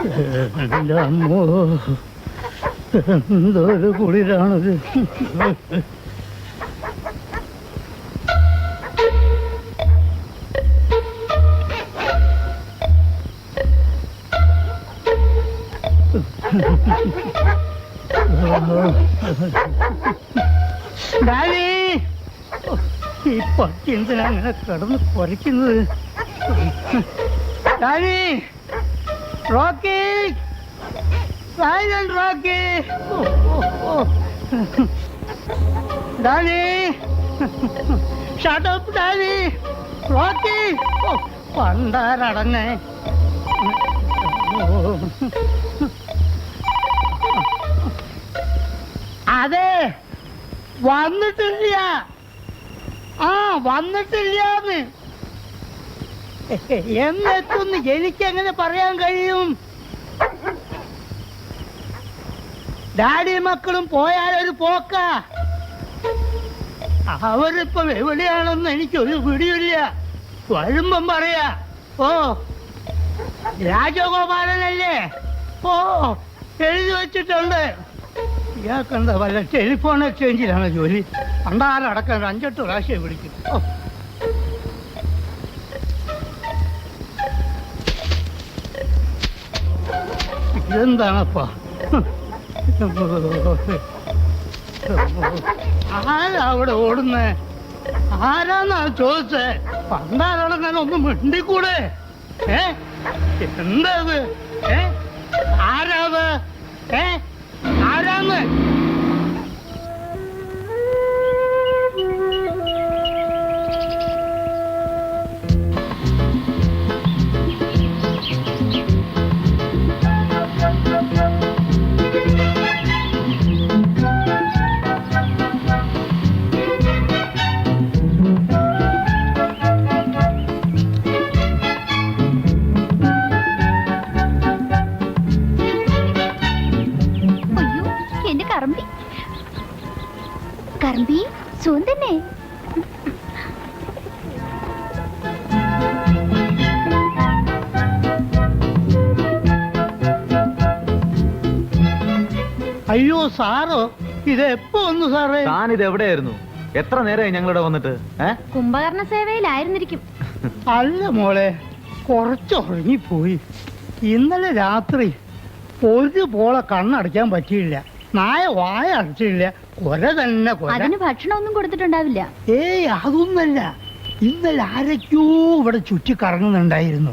എൻ്റെ അമ്മോ, എന്തൊരു കുളിരാണത്. ഡാഡി, ഈ പട്ടി എന്തിനാ അങ്ങനെ കിടന്ന് കുറയ്ക്കുന്നത്? Daddy, Rocky, silent Rocky. Daddy, shut up daddy. Rocky, പണ്ടാരടങ്ങേ. അതെ, വന്നിട്ടില്ല. വന്നിട്ടില്ലാന്ന് എന്നെത്തുന്ന് എനിക്കെങ്ങനെ പറയാൻ കഴിയും? ഡാഡി മക്കളും പോയാലൊരു പോക്ക. അവരിപ്പം എവിടെയാണെന്ന് എനിക്കൊരു പിടിയില്ല. വരുമ്പം പറയാ. ഓ, രാജഗോപാലനല്ലേ? ഓ, എഴുതി വച്ചിട്ടുണ്ട്. ഇയാൾക്കെന്താ വല്ല ടെലിഫോൺ എക്സ്ചേഞ്ചിലാണ് ജോലി. പണ്ടാരടക്കം 5-8 പ്രാവശ്യം വിളിക്കും. ഓ, ഇതെന്താണപ്പാ? ആരാ അവിടെ ഓടുന്നേ? ആരാന്നാ ചോദിച്ചേ? പണ്ടാരടങ്ങാൻ ഒന്ന് മിണ്ടിക്കൂടെ? എന്താ ഇത്? ആരാത്? ആരാന്ന്? കറമ്പി സുഖം തന്നെ. അയ്യോ സാറോ, ഇത് എപ്പോ വന്നു സാറേ? താനിത് എവിടെയായിരുന്നു? എത്ര നേരമായി ഞങ്ങളിവിടെ വന്നിട്ട്? കുംഭകർണ സേവയിലായിരുന്നിരിക്കും. അല്ല മോളെ, കുറച്ച് ഉറങ്ങിപ്പോയി. ഇന്നലെ രാത്രി ഒരു പോളെ കണ്ണടയ്ക്കാൻ പറ്റിയില്ല. നായ വായ അടച്ചില്ല. കൊര തന്നെ കൊര. അതിന് ഭക്ഷണമൊന്നും കൊടുത്തിട്ടുണ്ടാവില്ല. ഏയ്, അതൊന്നല്ല. ഇന്നലെ ആരൊക്കെയോ ഇവിടെ ചുറ്റി കറങ്ങുന്നുണ്ടായിരുന്നു.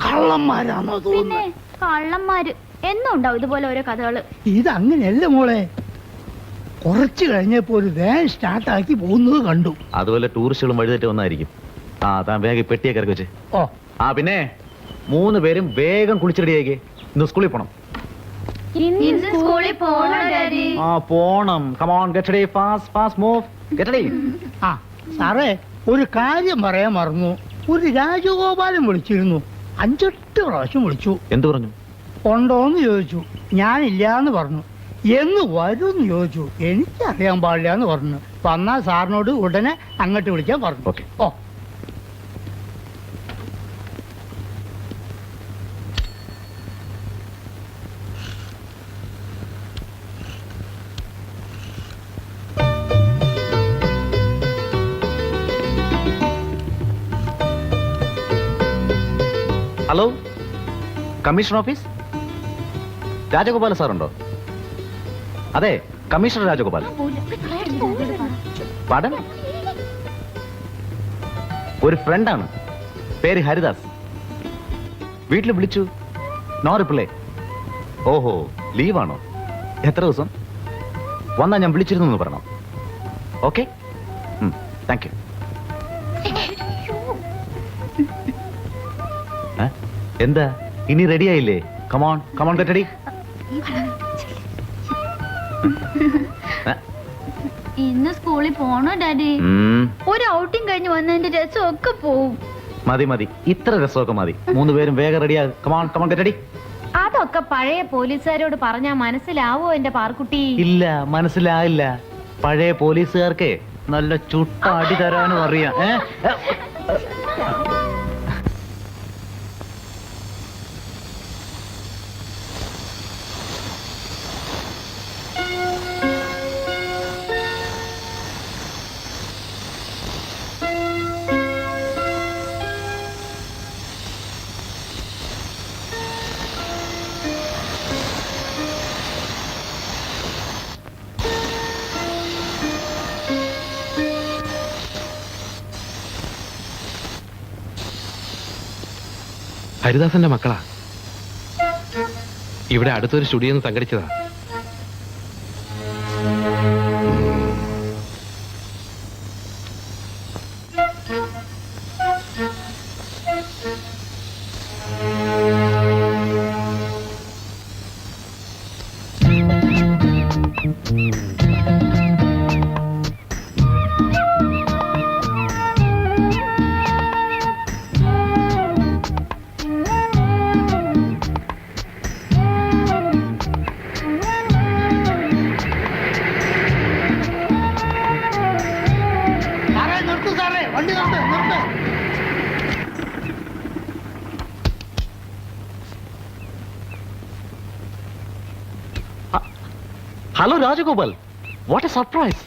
കള്ളന്മാരാണോ തോന്നുന്നു? കള്ളന്മാര് എന്നും ഉണ്ടാവും ഇതുപോലെ ഓരോ കഥകള്. ഇതങ്ങനെയല്ല മോളെ. കുറച്ച് കഴിഞ്ഞപ്പോ ഒരു വാൻ സ്റ്റാർട്ടാക്കി പോകുന്നത് കണ്ടു. അതുപോലെ ടൂറിസ്റ്റുകളും വഴിതെറ്റി വന്നായിരിക്കും. താൻ വേഗം പെട്ടിയൊക്കെ ഇറക്കി വെച്ച്. ഓ, പിന്നെ 3 പേരും വേഗം കുളിച്ചിടിയേക്ക്. ഇന്ന് സ്കൂളിൽ പോണം. പോണം. Come on, get ready, fast move. Get ready. സാറേ, ഒരു കാര്യം പറയാൻ മറന്നു. ഒരു രാജഗോപാലൻ വിളിച്ചിരുന്നു. 5-8 പ്രാവശ്യം വിളിച്ചു. എന്ത് പറഞ്ഞു? ഉണ്ടോന്ന് ചോദിച്ചു. ഞാനില്ലാന്ന് പറഞ്ഞു. എന്ന് വരുമെന്ന് ചോദിച്ചു. എനിക്കറിയാൻ പാടില്ല എന്ന് പറഞ്ഞു. വന്നാൽ സാറിനോട് ഉടനെ അങ്ങോട്ട് വിളിക്കാൻ പറഞ്ഞു. ഓക്കെ. ഓ, ഹലോ, കമ്മീഷണർ ഓഫീസ്. രാജഗോപാല സാറുണ്ടോ? അതെ, കമ്മീഷണർ രാജഗോപാൽ. പാടൻ ഒരു ഫ്രണ്ടാണ്, പേര് ഹരിദാസ്. വീട്ടിൽ വിളിച്ചു, നോ റിപ്ലൈ. ഓഹോ, ലീവാണോ? എത്ര ദിവസം? വന്നാ ഞാൻ വിളിച്ചിരുന്നു പറയണം. Okay, thank you. എന്താ, ഇനി റെഡി ആയില്ലേ? Come on get ready. ഇന്ന് സ്കൂളിൽ പോണോ ഡാഡി? ഒരു ഔട്ടിംഗ് കഴിഞ്ഞ് വന്നതിന്റെ രസമൊക്കെ പോവും. മതി, ഇത്ര രസമൊക്കെ മതി. 3 പേരും വേഗം റെഡിയാ. Come on get ready. അതൊക്കെ പഴയ പോലീസുകാരോട് പറഞ്ഞാ മനസ്സിലാവോ എന്റെ പാർക്കുട്ടി? ഇല്ല, മനസ്സിലായില്ല. പഴയ പോലീസുകാർക്ക് നല്ല ചുട്ട അടി തരാനും അറിയാം. ഹരിദാസന്റെ മക്കളാ. ഇവിടെ അടുത്തൊരു സ്റ്റുഡിയോ നിന്ന് സംഘടിച്ചതാ. സാറേ നിർത്തൂ, സാറേ വണ്ടി നിർത്ത് നിർത്ത്. Hello Rajagopal, what A surprise.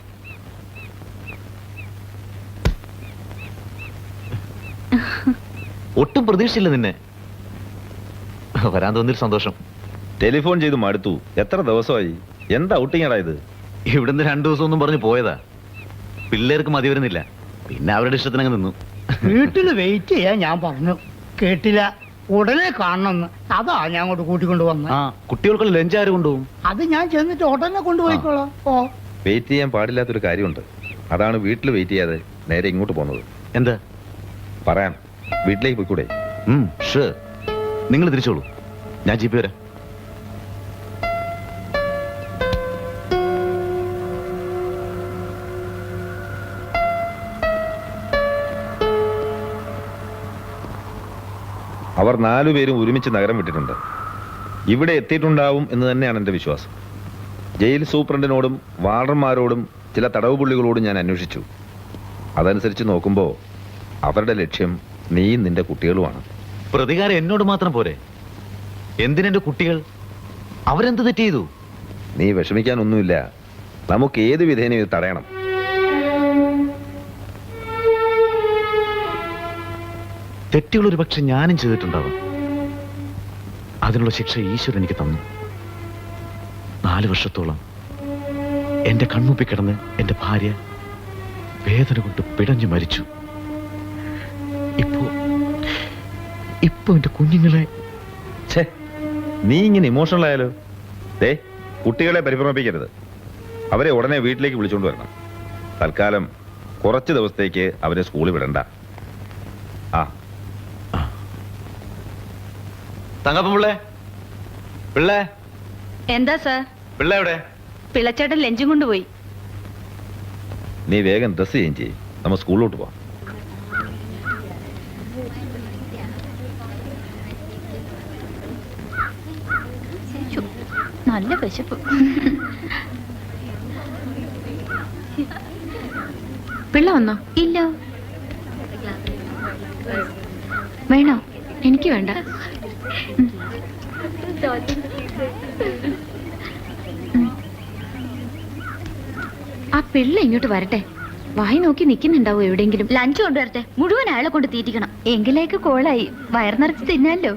ഒട്ടും പ്രതീക്ഷിച്ചില്ല നിന്നെ. വരാൻ തോന്നിയൊരു സന്തോഷം. ടെലിഫോൺ ചെയ്ത് മടുത്തു. എത്ര ദിവസമായി? എന്താ ഔട്ടിങ്ങാടാ ഇത്? ഇവിടുന്ന് 2 ദിവസം ഒന്നും പറഞ്ഞ് പോയതാ. പിള്ളേർക്ക് മതി വരുന്നില്ല, പിന്നെ അവരുടെ ഇഷ്ടത്തിനങ്ങ് നിന്നു. വീട്ടിൽ വെയിറ്റ് ചെയ്യാൻ ഞാൻ പറഞ്ഞു, കേട്ടില്ല. ഉടനെ കാണണമെന്ന്. അതാ ഞാൻ അങ്ങോട്ട് കൂട്ടിക്കൊണ്ട് വന്നത്. ആ, കുട്ടികൾക്കുള്ള ലഞ്ച് ആര് കൊണ്ടുപോകും? അത് ഞാൻ ചെന്നിട്ട് ഉടനെ കൊണ്ടുപോയിക്കോളാം. ഓ, വെയിറ്റ് ചെയ്യാൻ പാടില്ലാത്തൊരു കാര്യമുണ്ട്. അതാണ് വീട്ടിൽ വെയിറ്റ് ചെയ്യാതെ നേരെ ഇങ്ങോട്ട് പോകുന്നത്. എന്താ പറയാം, വീട്ടിലേക്ക് പോയിക്കൂടെ? ഷുവർ. നിങ്ങൾ തിരിച്ചോളൂ, ഞാൻ ജീപ്പ് വരാം. അവർ 4 പേരും ഒരുമിച്ച് നഗരം വിട്ടിട്ടുണ്ട്. ഇവിടെ എത്തിയിട്ടുണ്ടാവും എന്ന് തന്നെയാണ് എൻ്റെ വിശ്വാസം. ജയിൽ സൂപ്രണ്ടിനോടും വാർഡന്മാരോടും ചില തടവ് പുള്ളികളോടും ഞാൻ അന്വേഷിച്ചു. അതനുസരിച്ച് നോക്കുമ്പോൾ അവരുടെ ലക്ഷ്യം നീയും നിന്റെ കുട്ടികളുമാണ്. പ്രതികാരം എന്നോട് മാത്രം പോരെ, എന്തിനെന്റെ കുട്ടികൾ? അവരെന്ത് തെറ്റ് ചെയ്തു? നീ വിഷമിക്കാനൊന്നുമില്ല. നമുക്ക് ഏത് വിധേനയും ഇത് തടയണം. തെറ്റുകൾ ഒരു പക്ഷെ ഞാനും ചെയ്തിട്ടുണ്ടാവാം. അതിനുള്ള ശിക്ഷ ഈശ്വരൻ എനിക്ക് തന്നു. 4 വർഷത്തോളം എന്റെ കൺമുമ്പിൽ കിടന്ന് എന്റെ ഭാര്യ വേദന കൊണ്ട് പിടഞ്ഞു മരിച്ചു. ഇപ്പോ എന്റെ കുഞ്ഞുങ്ങളെ... ഛേ, നീ ഇങ്ങനെ ഇമോഷണൽ ആയാലോ? കുട്ടികളെ പരിഭ്രമിപ്പിക്കരുത്. അവരെ ഉടനെ വീട്ടിലേക്ക് വിളിച്ചുകൊണ്ട് വരണം. തൽക്കാലം കുറച്ച് ദിവസത്തേക്ക് അവരെ സ്കൂളിൽ വിടണ്ട. ആ, തങ്കപ്പൻ പിള്ളേ, പിള്ളേ. എന്താ സാർ? പിള്ളേ എവിടെ? പിള്ളച്ചേട്ടൻ ലഞ്ചും കൊണ്ടുപോയി. നീ വേഗം ഡ്രസ് ചേഞ്ച് ചെയ്യും, നമ്മൾ സ്കൂളിലോട്ട് പോവാം. നല്ല വിശപ്പ്. പിള്ള വന്നോ? ഇല്ല. വേണോ? എനിക്ക് വേണ്ട. ആ പിള്ള ഇങ്ങോട്ട് വരട്ടെ. വായി നോക്കി നിൽക്കുന്നുണ്ടാവും എവിടെയെങ്കിലും. ലഞ്ച് കൊണ്ടുവരട്ടെ. മുഴുവൻ അയാളെ കൊണ്ട് തീറ്റിക്കണം. എങ്കിലേക്ക് കോളായി വയർ നിറച്ച് തിന്നാലോ.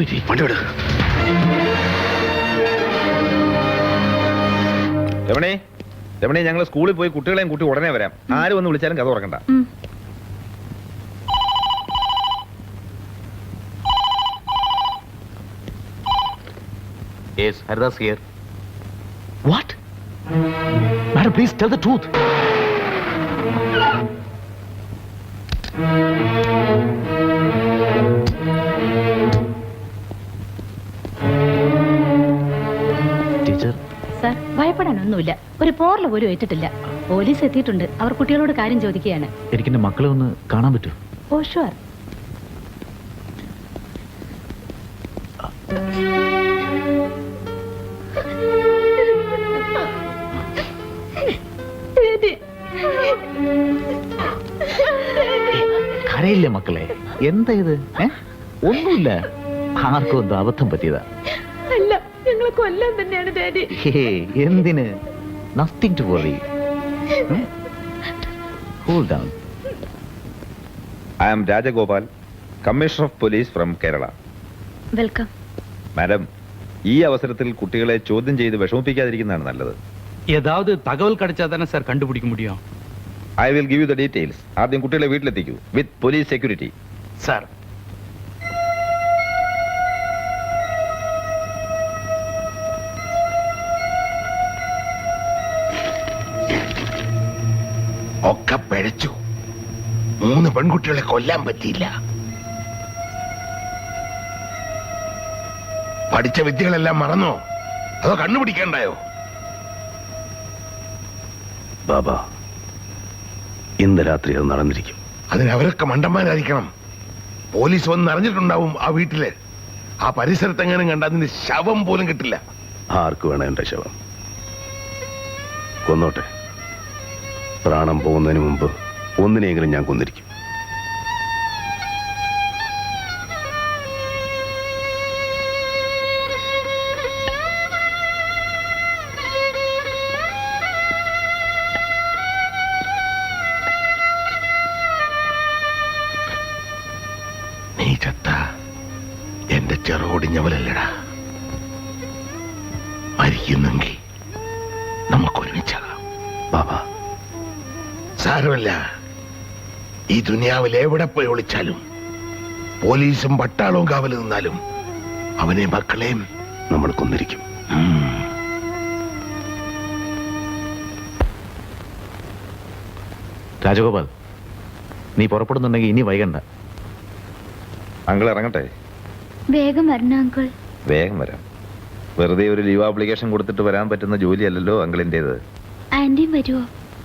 പറ്റി? വണ്ടി വിട്. രമണി, രമണി, ഞങ്ങൾ സ്കൂളിൽ പോയി കുട്ടികളെയും കൂട്ടി ഉടനെ വരാം. ആര് വന്ന് വിളിച്ചാലും കഥ തുറക്കണ്ട. Yes, Haridas here. What? Madam, please tell the truth. Teacher, sir ഭയപ്പെടാനൊന്നുമില്ല. ഒരു പോറൽ പോലും ഏറ്റിട്ടില്ല. പോലീസ് എത്തിയിട്ടുണ്ട്. അവർ കുട്ടികളോട് കാര്യം ചോദിക്കുകയാണ്. എനിക്കെന്റെ മക്കളെ ഒന്ന് കാണാൻ പറ്റുമോ? ഓ ഷുവർ. കരയില്ലേ മക്കളെ? എന്താ ഇത്? ഒന്നുമില്ല, ആർക്കും എന്തോ അബദ്ധം പറ്റിയതാ. അല്ല, ഞങ്ങളെ കൊല്ലാൻ തന്നെയാണ് ഡാഡി. എന്തിന്? Nothing to worry. Cool down. I am Rajagopal, commissioner of police from Kerala. Welcome. Madam, ഈ അവസരത്തിൽ കുട്ടികളെ ചോദ്യം ചെയ്ത് വിഷമിപ്പിക്കാതിരിക്കുന്നതാണ് നല്ലത്. ஏதாவது தகவல் கிடைச்சா தானே சார் கண்டுபிடிக்க முடியும். I will give you the details. ആദ്യം കുട്ടികളെ വീട്ടിലെത്തിക്കൂ വിത്ത് പോലീസ് സെക്യൂരിറ്റി. சார் ഒക്കെ പിഴച്ചു. 3 പെൺകുട്ടികളെ കൊല്ലാൻ പറ്റിയില്ല. പഠിച്ച വിദ്യകളെല്ലാം മറന്നോ? അതോ കണ്ണുപിടിക്കണ്ടായോ? ബാബാ, ഇന്ന് രാത്രി അത് നടന്നിരിക്കും. അതിനവരൊക്കെ മണ്ടന്മാരായിരിക്കണം. പോലീസ് വന്ന് അറിഞ്ഞിട്ടുണ്ടാവും ആ വീട്ടില്. ആ പരിസരത്തെങ്ങാനും കണ്ട അതിന്റെ ശവം പോലും കിട്ടില്ല. ആർക്ക് വേണം എന്റെ ശവം? കൊന്നോട്ടെ. പ്രാണം പോകുന്നതിന് മുമ്പ് ഒന്നിനെയെങ്കിലും ഞാൻ കൊന്നിരിക്കും. നീ ചത്ത എന്റെ ചെറുകൊടിഞ്ഞവലല്ലടാ. മരിക്കുന്നെങ്കിൽ നമുക്കൊരുമിച്ചാകാം. ബാബാ, സാരമല്ല. ഈ ദുനിയാവിൽ എവിടെ പോയി ഒളിച്ചാലും, പോലീസും പട്ടാളവും കാവൽ നിന്നാലും, അവനെ മക്കളെയും നമ്മൾ കൊന്നിരിക്കും. രാജഗോപാൽ, നീ പുറപ്പെടുന്നുണ്ടെങ്കിൽ ഇനി വൈകണ്ട. അങ്കിൾ ഇറങ്ങട്ടെ? വേഗം വരണം അങ്കിൾ. വേഗം വരാം. വെറുതെ ഒരു ലീവ് ആപ്ലിക്കേഷൻ കൊടുത്തിട്ട് വരാൻ പറ്റുന്ന ജോലിയല്ലല്ലോ അങ്കിളിൻ്റെത്. ആന്റിയും വരുമോ?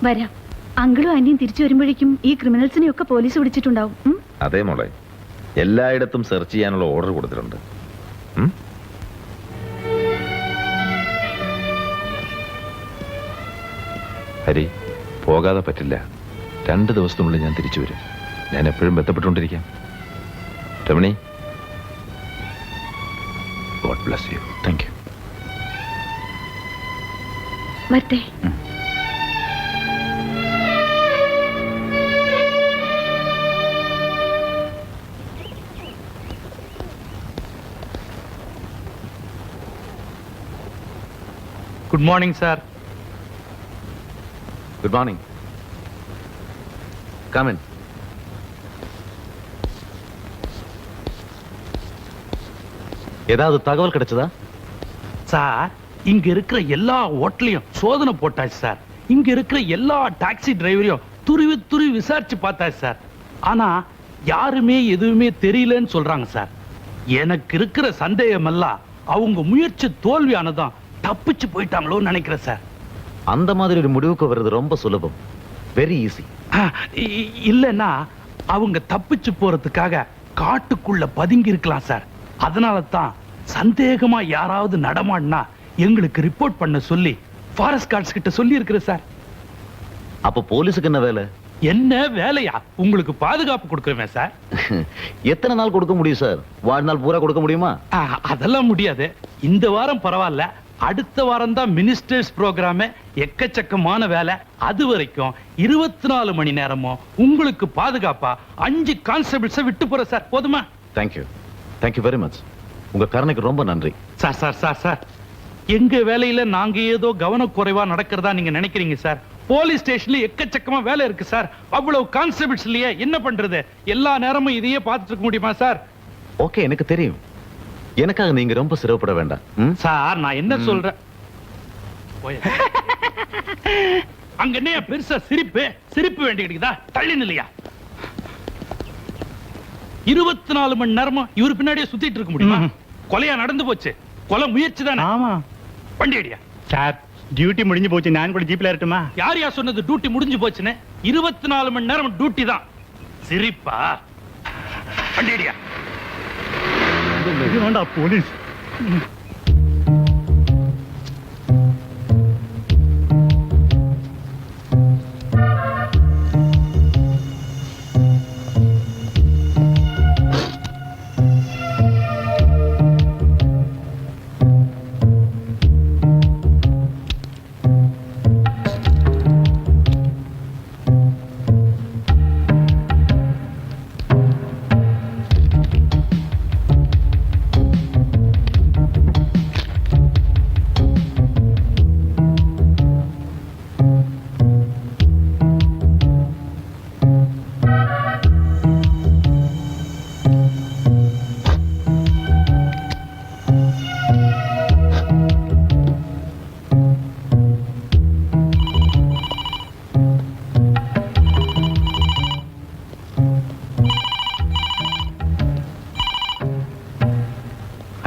വരാം. അങ്കിളും ആന്റിയും തിരിച്ചു വരുമ്പോഴേക്കും ഈ ക്രിമിനൽസിനെ ഒക്കെ പോലീസ് പിടിച്ചിട്ടുണ്ടാവും. അതേ മോളെ, എല്ലായിടത്തും സെർച്ച് ചെയ്യാനുള്ള ഓർഡർ കൊടുത്തിട്ടുണ്ട്. ഹരി, പോകാതെ പറ്റില്ല. 2 ദിവസത്തിനുള്ളിൽ ഞാൻ തിരിച്ചു വരും. ഞാൻ എപ്പോഴും ബന്ധപ്പെട്ടുകൊണ്ടിരിക്കാം. Ramani, god bless you. Thank you. വരട്ടെ. Good morning sir. Good morning. Come in. ஏதாவது தகவல் கிடைச்சதா? சார், இங்க இருக்கிற எல்லா ஹோட்டலையும் சோதனை போட்டாச்சு சார். இங்க இருக்கிற எல்லா டாக்ஸி டிரைவரையும் துருவி துருவி விசாரிச்சு பார்த்தாச்சு சார். ஆனா யாருமே எதுவுமே தெரியலன்னு சொல்றாங்க சார். எனக்கு இருக்கிற சந்தேகம் எல்லாம் அவங்க முயற்சி தோல்வியானதான் தப்பிச்சு போயிட்டாங்களோன்னு நினைக்கிறேன் சார். அந்த மாதிரி ஒரு முடிவுக்கு வர்றது ரொம்ப சுலபம். Very easy. இல்லன்னா அவங்க தப்பிச்சு போறதுக்காக காட்டுக்குள்ள பதுங்கி இருக்கலாம் சார். அதனால தான் சந்தேகமா யாராவது நடமாடினா எங்களுக்கு ரிப்போர்ட் பண்ண சொல்லி ஃபாரஸ்ட் கார்ட்ஸ் கிட்ட சொல்லி இருக்கிறேன் சார். அப்ப போலீஸுக்கு என்ன வேலை? என்ன வேலையா? உங்களுக்கு பாதுகாப்பு கொடுக்கிறேன் சார். எத்தனை நாள் கொடுக்க முடியும் சார்? வாழ்நாள் பூரா கொடுக்க முடியுமா? அதெல்லாம் முடியாது. இந்த வாரம் பரவாயில்ல, அடுத்த வாரம் தான் மினிஸ்டர்ஸ் ப்ரோக்ராம். எக்கச்சக்கமான வேலை. அது வரைக்கும் 24 மணி நேரமும் உங்களுக்கு பாதுகாப்பா 5 கான்ஸ்டபிள்ஸை விட்டு போற சார். போதுமா? தேங்க்யூ. Thank you very much. உங்க கருணைக்கு ரொம்ப நன்றி. சார் சார் சார் சார் எங்க வேலையில நாங்க ஏதோ கவனக்குறைவா நடக்கிறதா நீங்க நினைக்கிறீங்க சார். போலீஸ் ஸ்டேஷன்ல எக்கச்சக்கமா வேலை இருக்கு சார். அவ்வளவு கான்ஸ்டபிள்ஸ் இல்லையே, என்ன பண்றது? எல்லா நேரமும் இதையே பார்த்துட்டு இருக்க முடியுமா சார்? ஓகே, எனக்கு தெரியும். எனக்காக நீங்க ரொம்ப சிரமப்பட வேண்டாம். சார் நான் என்ன சொல்றேன், அங்க என்ன பெருசா சிரிப்பு வேண்டிக்கிட்டுதா? தள்ளி நிலையா 24 மணி நேரமும் இவர் பின்னாடியே சுத்திட்டு இருக்க முடியுமா? கொலையா நடந்து போச்சு, கொலை முயற்சி தானே. ஆமா வண்டி அடியா. சார், டியூட்டி முடிஞ்சு போச்சு, நான் கூட ஜீப்ல இருக்கட்டுமா? யார் யார் சொன்னது டியூட்டி முடிஞ்சு போச்சுன்னு? 24 மணி நேரம் டியூட்டி தான். சிரிப்பா? வண்டி அடியா. வேண்டா போலீஸ்.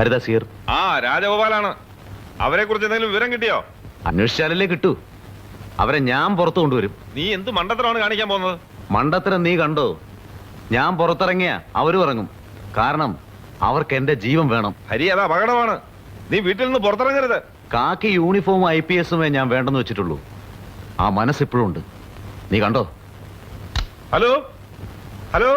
ഹരിദാസ് ഹിയർ. ആ രാജഗോപാലാണ്. അവരെ കുറിച്ച് എന്തെങ്കിലും വിവരം കിട്ടിയോ? അന്വേഷിച്ചാലല്ലേ കിട്ടൂ. അവരെ ഞാൻ പുറത്തു കൊണ്ടുവരും. നീ എന്ത് മണ്ടത്തരമാണ് കാണിക്കാൻ പോകുന്നത്? മണ്ടത്തരം നീ കണ്ടോ? ഞാൻ പുറത്തിറങ്ങിയ അവരും ഇറങ്ങും. കാരണം അവർക്ക് എന്റെ ജീവൻ വേണം. ഹരി, അത് അപകടമാണ്. നീ വീട്ടിൽ നിന്ന് പുറത്തിറങ്ങരുത്. കാക്കി യൂണിഫോമും IPS-ഉമേ ഞാൻ വേണ്ടെന്ന് വെച്ചിട്ടുള്ളൂ. ആ മനസ്സിപ്പോഴും ഉണ്ട്. നീ കണ്ടോ? Hello hello.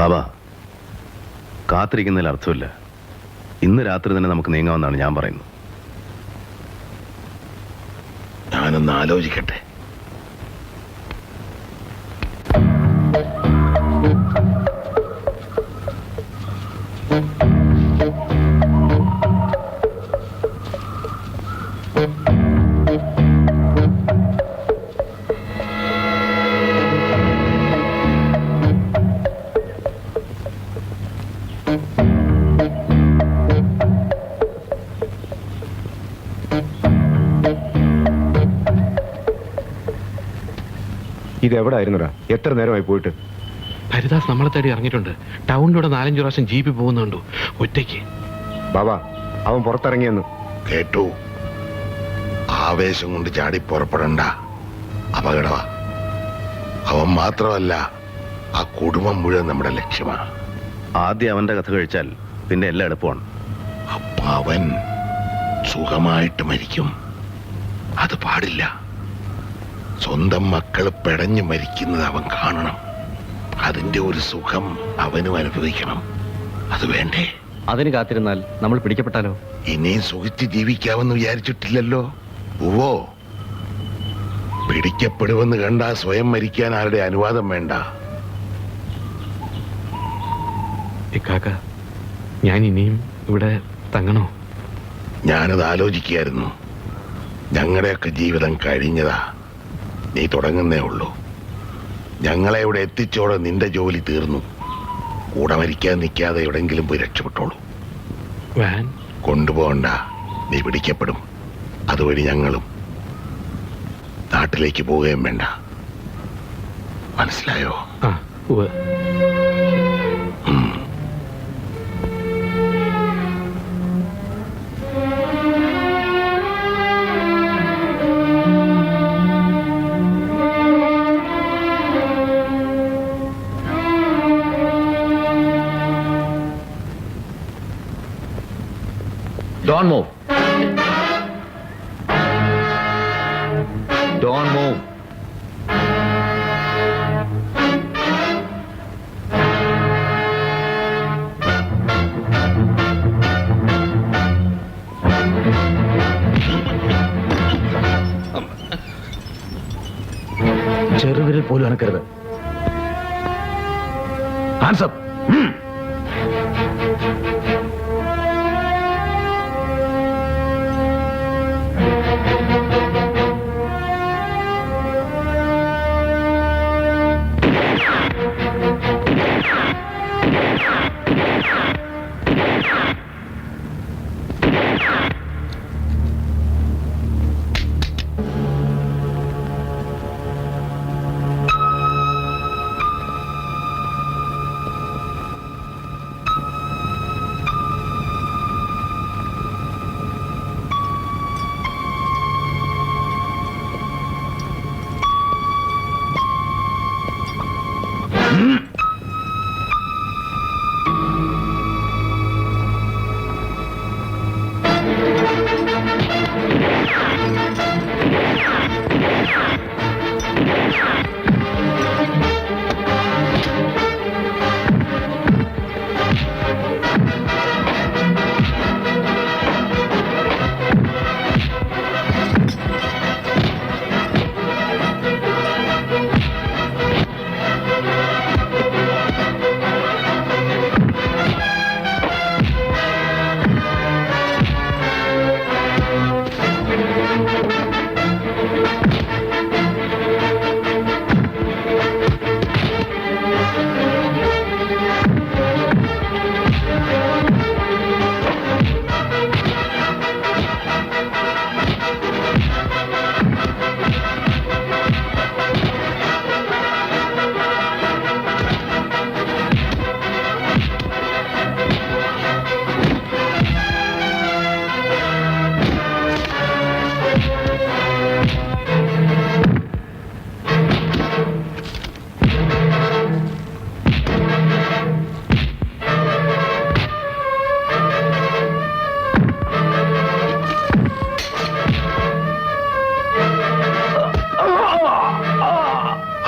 ബാബാ, കാത്തിരിക്കുന്നതിൽ അർത്ഥമില്ല. ഇന്ന് രാത്രി തന്നെ നമുക്ക് നീങ്ങാമെന്നാണ് ഞാൻ പറയുന്നത്. ഞാനൊന്ന് ആലോചിക്കട്ടെ. ഇതെവിടായിരുന്നടാ? എത്ര നേരമായി പോയിട്ട്? ഹരിദാസ് നമ്മളെ തേടി ഇറങ്ങിയിട്ടുണ്ട്. ടൗണിലൂടെ 4-5 പ്രാവശ്യം ജീപ്പ് പോകുന്നുണ്ടോ ഒറ്റയ്ക്ക്? ബാബാ, അവൻ പുറത്തിറങ്ങിയെന്ന് കേട്ടു. ആവേശം കൊണ്ട് ചാടി പുറപ്പെടണ്ട, അപകടമാ. അവൻ മാത്രമല്ല, ആ കുടുംബം മുഴുവൻ നമ്മുടെ ലക്ഷ്യമാണ്. ആദ്യം അവന്റെ കഥ കഴിച്ചാൽ പിന്നെ എല്ലാം എളുപ്പമാണ്. അപ്പൊ അവൻ സുഖമായിട്ട് മരിക്കും. അത് പാടില്ല. സ്വന്തം മക്കള് പെടഞ്ഞു മരിക്കുന്നത് അവൻ കാണണം. അതിന്റെ ഒരു സുഖം അവനും അനുഭവിക്കണം. അത് വേണ്ടേ? അതിന് കാത്തിരുന്നാൽ നമ്മൾ പിടിക്കപ്പെട്ടാലോ? ഇനിയും സുഖിച്ച് ജീവിക്കാമെന്ന് വിചാരിച്ചിട്ടില്ലല്ലോ. ഉവ്വോ, പിടിക്കപ്പെടുമെന്ന് കണ്ടാ സ്വയം മരിക്കാൻ ആരുടെ അനുവാദം വേണ്ട. ഇക്കാക്ക, ഞാൻ ഇനിയും ഇവിടെ തങ്ങണോ? ഞാനത് ആലോചിക്കുകയായിരുന്നു. ഞങ്ങളുടെയൊക്കെ ജീവിതം കഴിഞ്ഞതാ. നീ തുടങ്ങുന്നേ ഉള്ളൂ. ഞങ്ങളെ ഇവിടെ എത്തിച്ചോടെ നിന്റെ ജോലി തീർന്നു. കൂടെ മരിക്കാൻ നിൽക്കാതെ എവിടെങ്കിലും പോയി രക്ഷപ്പെട്ടോളൂ. വാൻ കൊണ്ടുപോകണ്ട, നീ പിടിക്കപ്പെടും. അതുവഴി ഞങ്ങളും നാട്ടിലേക്ക് പോവുകയും വേണ്ട. മനസ്സിലായോ? ആ, ഉവ്വ്. Don't move. Don't move. ചെറുവിരൽ പോലും അനക്കരുത്. Hands up.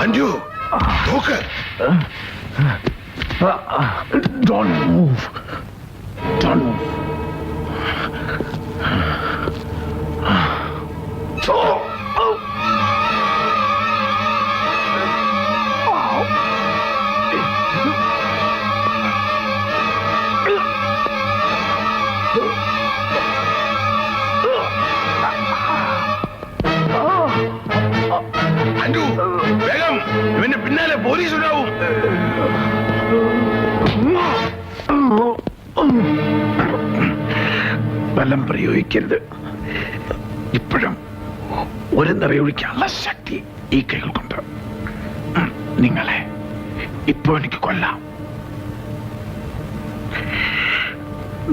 അഞ്ജു, നോക്ക്. Don't move. Don't move. Oh. ബലം പ്രയോഗിക്കരുത്. ഇപ്പോഴും ഒരു നിറയൊഴിക്കാനുള്ള ശക്തി ഈ കൈകൾക്കുണ്ട്. നിങ്ങളെ ഇപ്പൊ എനിക്ക് കൊല്ലാം.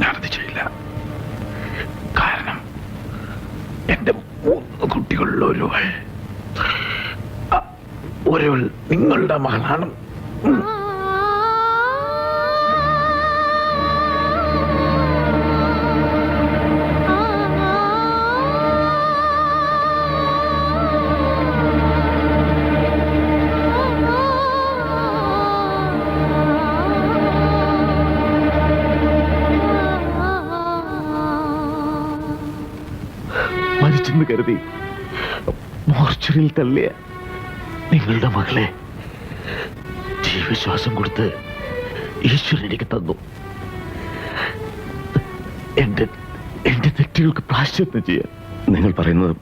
ഞാനത് ചെയ്യില്ല. കാരണം എന്റെ 3 കുട്ടികളിൽ ഒരുവൾ നിങ്ങളുടെ മകളാണ്. മരിച്ചെന്ന് കരുതി മോർച്ചറിയിൽ തള്ളിയ നിങ്ങളുടെ മകളെ ജീവശ്വാസം കൊടുത്ത് ഈശ്വരൻ എനിക്ക് തന്നു. എന്റെ തെറ്റുകൾക്ക് പ്രായശ്ചിത്തം ചെയ്യാൻ. നിങ്ങൾ പറയുന്നത്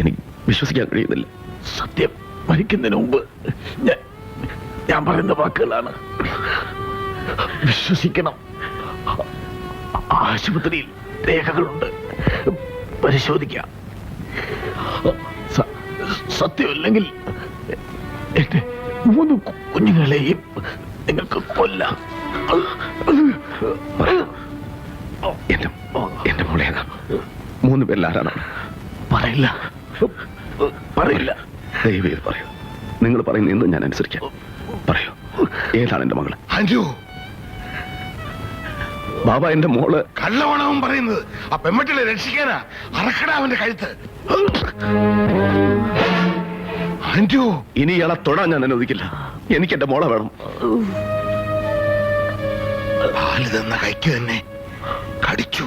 എനിക്ക് വിശ്വസിക്കാൻ കഴിയുന്നില്ല. സത്യം, മരിക്കുന്നതിന് മുമ്പ് ഞാൻ പറയുന്ന വാക്കുകളാണ്. വിശ്വസിക്കണം. ആശുപത്രിയിൽ രേഖകളുണ്ട്, പരിശോധിക്കാം. സത്യമല്ലെങ്കിൽ എന്റെ 3 കുഞ്ഞുങ്ങളെയും നിങ്ങൾക്ക് കൊല്ലാം. എന്റെ മോളെ 3 പേരിൽ ആരാണ്? പറയില്ല. ദയവേത് പറയൂ. നിങ്ങൾ പറയുന്ന എന്തും ഞാൻ അനുസരിക്കാം. പറയൂ, ഏതാണ് എന്റെ മകള്? അഞ്ജു, ബാബ, എന്റെ മോള്. കള്ളവണവും പറയുന്നത്. ആ പെമ്മട്ടിലെ രക്ഷിക്കാനാ. അറക്കടാ അവന്റെ കഴുത്ത്. അഞ്ജു, ഇനി ഇയാളെ തൊടാൻ ഞാൻ അനുവദിക്കില്ല. എനിക്ക് എന്റെ മോളെ വേണം. പാല് തന്ന കൈക്ക് തന്നെ കടിച്ചു.